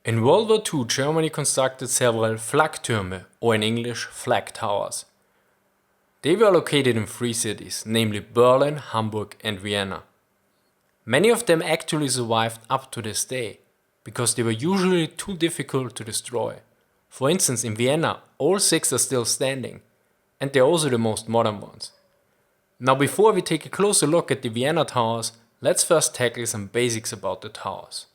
In World War II, Germany constructed several Flak Türme, or in English Flak Towers. They were located in three cities, namely Berlin, Hamburg and Vienna. Many of them actually survived up to this day, because they were usually too difficult to destroy. For instance, in Vienna, all six are still standing, and they're also the most modern ones. Now before we take a closer look at the Vienna towers, let's first tackle some basics about the towers.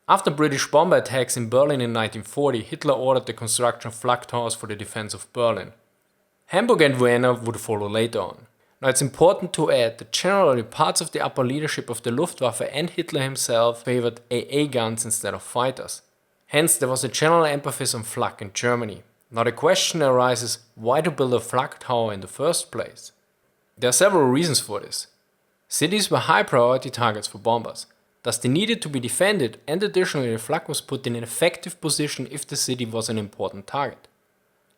After British bomber attacks in Berlin in 1940, Hitler ordered the construction of flak towers for the defense of Berlin. Hamburg and Vienna would follow later on. Now it's important to add that generally parts of the upper leadership of the Luftwaffe and Hitler himself favored AA guns instead of fighters. Hence there was a general emphasis on flak in Germany. Now the question arises, why to build a flak tower in the first place? There are several reasons for this. Cities were high priority targets for bombers. Thus they needed to be defended, and additionally the flak was put in an effective position if the city was an important target.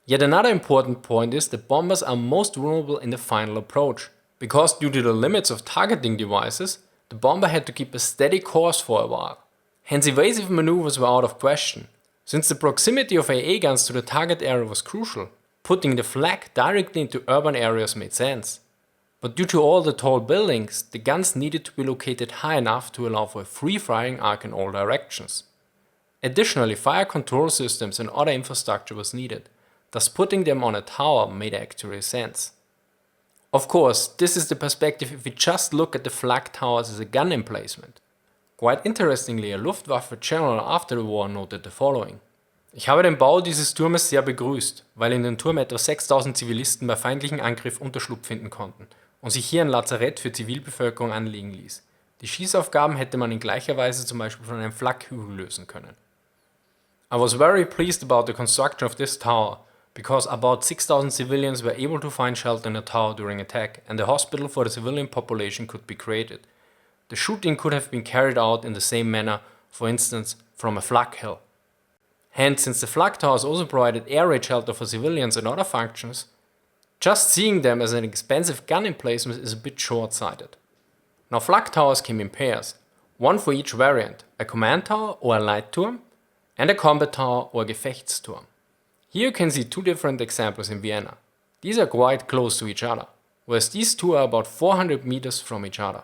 Yet another important point is that bombers are most vulnerable in the final approach, because due to the limits of targeting devices, the bomber had to keep a steady course for a while. Hence evasive maneuvers were out of question. Since the proximity of AA guns to the target area was crucial, putting the flak directly into urban areas made sense. But due to all the tall buildings, the guns needed to be located high enough to allow for a free firing arc in all directions. Additionally, fire control systems and other infrastructure was needed, thus putting them on a tower made actually sense. Of course, this is the perspective if we just look at the flak towers as a gun emplacement. Quite interestingly, a Luftwaffe general after the war noted the following: Ich habe den Bau dieses Turmes sehr begrüßt, weil in den Turm etwa 6000 Zivilisten bei feindlichen Angriff Unterschlupf finden konnten und sich hier ein Lazarett für Zivilbevölkerung anlegen ließ. Die Schießaufgaben hätte man in gleicher Weise zum Beispiel von einem Flakhügel lösen können. I was very pleased about the construction of this tower, because about 6000 civilians were able to find shelter in the tower during attack, and a hospital for the civilian population could be created. The shooting could have been carried out in the same manner, for instance, from a flak hill. Hence, since the flak towers also provided air raid shelter for civilians and other functions, just seeing them as an expensive gun emplacement is a bit short-sighted. Now flak towers came in pairs, one for each variant, a command tower or a Leitturm, and a combat tower or a Gefechtsturm. Here you can see two different examples in Vienna. These are quite close to each other, whereas these two are about 400 meters from each other.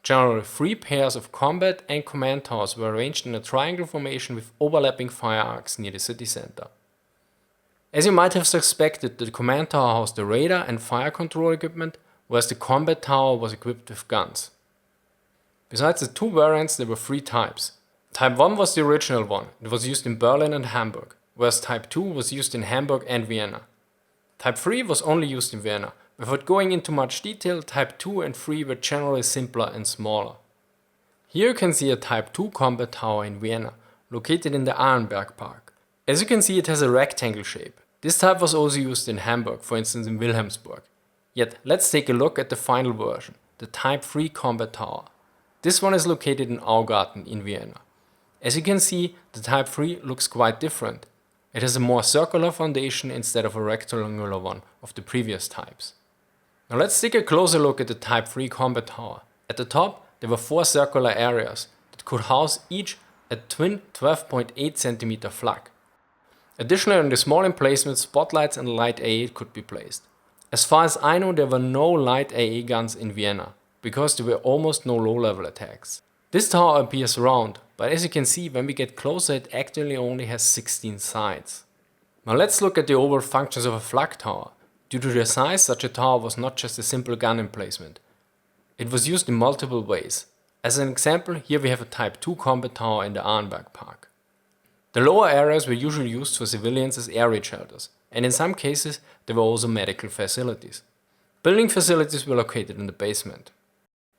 Generally, three pairs of combat and command towers were arranged in a triangle formation with overlapping fire arcs near the city center. As you might have suspected, the command tower housed the radar and fire control equipment, whereas the combat tower was equipped with guns. Besides the two variants, there were three types. Type 1 was the original one. It was used in Berlin and Hamburg, whereas Type 2 was used in Hamburg and Vienna. Type 3 was only used in Vienna. Without going into much detail, Type 2 and 3 were generally simpler and smaller. Here you can see a Type 2 combat tower in Vienna, located in the Arnberg Park. As you can see, it has a rectangle shape. This type was also used in Hamburg, for instance in Wilhelmsburg. Yet, let's take a look at the final version, the Type 3 combat tower. This one is located in Augarten in Vienna. As you can see, the Type 3 looks quite different. It has a more circular foundation instead of a rectangular one of the previous types. Now let's take a closer look at the Type 3 combat tower. At the top, there were four circular areas that could house each a twin 12.8 cm flak. Additionally, on the small emplacements, spotlights and light AA could be placed. As far as I know, there were no light AA guns in Vienna, because there were almost no low-level attacks. This tower appears round, but as you can see, when we get closer, it actually only has 16 sides. Now let's look at the overall functions of a flak tower. Due to their size, such a tower was not just a simple gun emplacement. It was used in multiple ways. As an example, here we have a Type 2 combat tower in the Arnberg Park. The lower areas were usually used for civilians as air raid shelters, and in some cases there were also medical facilities. Building facilities were located in the basement.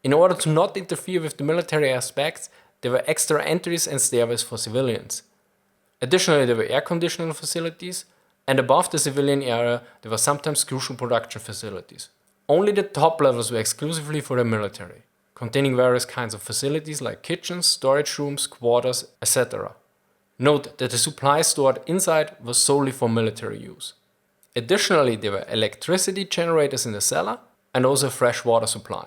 In order to not interfere with the military aspects, there were extra entries and stairways for civilians. Additionally, there were air conditioning facilities, and above the civilian area there were sometimes crucial production facilities. Only the top levels were exclusively for the military, containing various kinds of facilities like kitchens, storage rooms, quarters, etc. Note that the supplies stored inside was solely for military use. Additionally, there were electricity generators in the cellar and also a fresh water supply.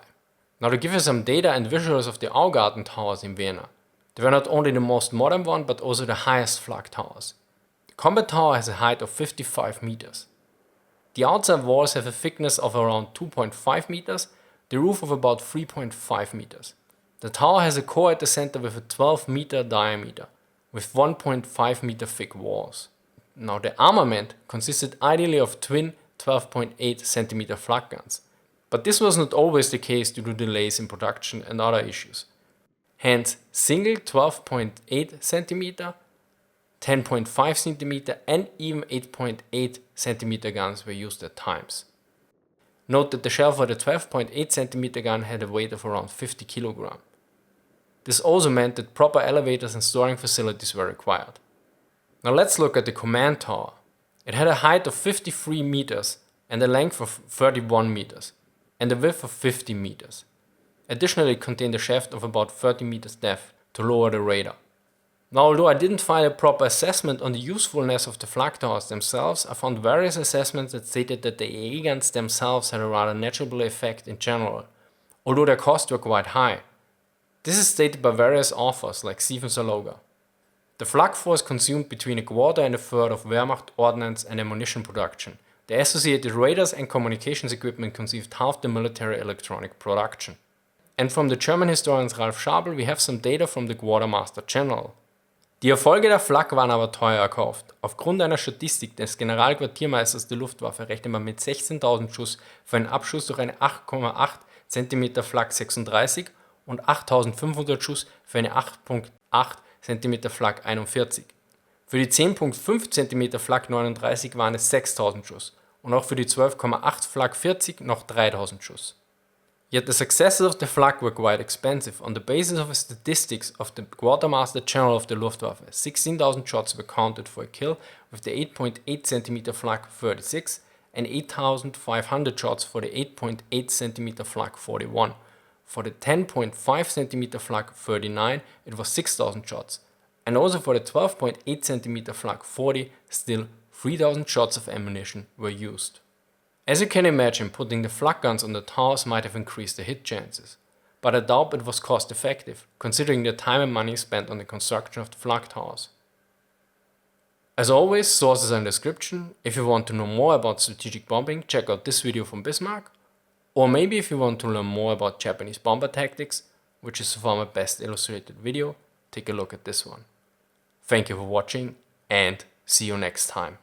Now to give you some data and visuals of the Augarten towers in Vienna. They were not only the most modern one, but also the highest flak towers. The combat tower has a height of 55 meters. The outside walls have a thickness of around 2.5 meters, the roof of about 3.5 meters. The tower has a core at the center with a 12-meter diameter, with 1.5 meter thick walls. Now the armament consisted ideally of twin 12.8 centimeter flak guns, but this was not always the case due to delays in production and other issues. Hence, single 12.8 centimeter, 10.5 centimeter and even 8.8 centimeter guns were used at times. Note that the shell for the 12.8 centimeter gun had a weight of around 50 kg. This also meant that proper elevators and storing facilities were required. Now let's look at the command tower. It had a height of 53 meters and a length of 31 meters and a width of 50 meters. Additionally, it contained a shaft of about 30 meters depth to lower the radar. Now, although I didn't find a proper assessment on the usefulness of the flak towers themselves, I found various assessments that stated that the AA guns themselves had a rather negligible effect in general, although their costs were quite high. This is stated by various authors like Stephen Saloga. The flak force consumed between a quarter and a third of Wehrmacht ordnance and ammunition production. The associated radars and communications equipment consumed half the military electronic production. And from the German historian Ralf Schabel we have some data from the Quartermaster General. Die Erfolge der Flak waren aber teuer erkauft. Aufgrund einer Statistik des Generalquartiermeisters der Luftwaffe rechnet man mit 16.000 Schuss für einen Abschuss durch eine 8,8 cm Flak 36 und 8.500 Schuss für eine 8,8 cm Flak 41. Für die 10,5 cm Flak 39 waren es 6.000 Schuss und auch für die 12,8 Flak 40 noch 3.000 Schuss. Yet the successes of the flak were quite expensive. On the basis of the statistics of the Quartermaster General of the Luftwaffe, 16,000 shots were counted for a kill with the 8.8 cm Flak 36 and 8,500 shots for the 8.8 cm Flak 41. For the 10.5 cm Flak 39 it was 6,000 shots, and also for the 12.8 cm Flak 40 still 3,000 shots of ammunition were used. As you can imagine, putting the flak guns on the towers might have increased the hit chances, but I doubt it was cost effective, considering the time and money spent on the construction of the flak towers. As always, sources are in the description. If you want to know more about strategic bombing, check out this video from Bismarck, or maybe if you want to learn more about Japanese bomber tactics, which is so far my best illustrated video, take a look at this one. Thank you for watching and see you next time.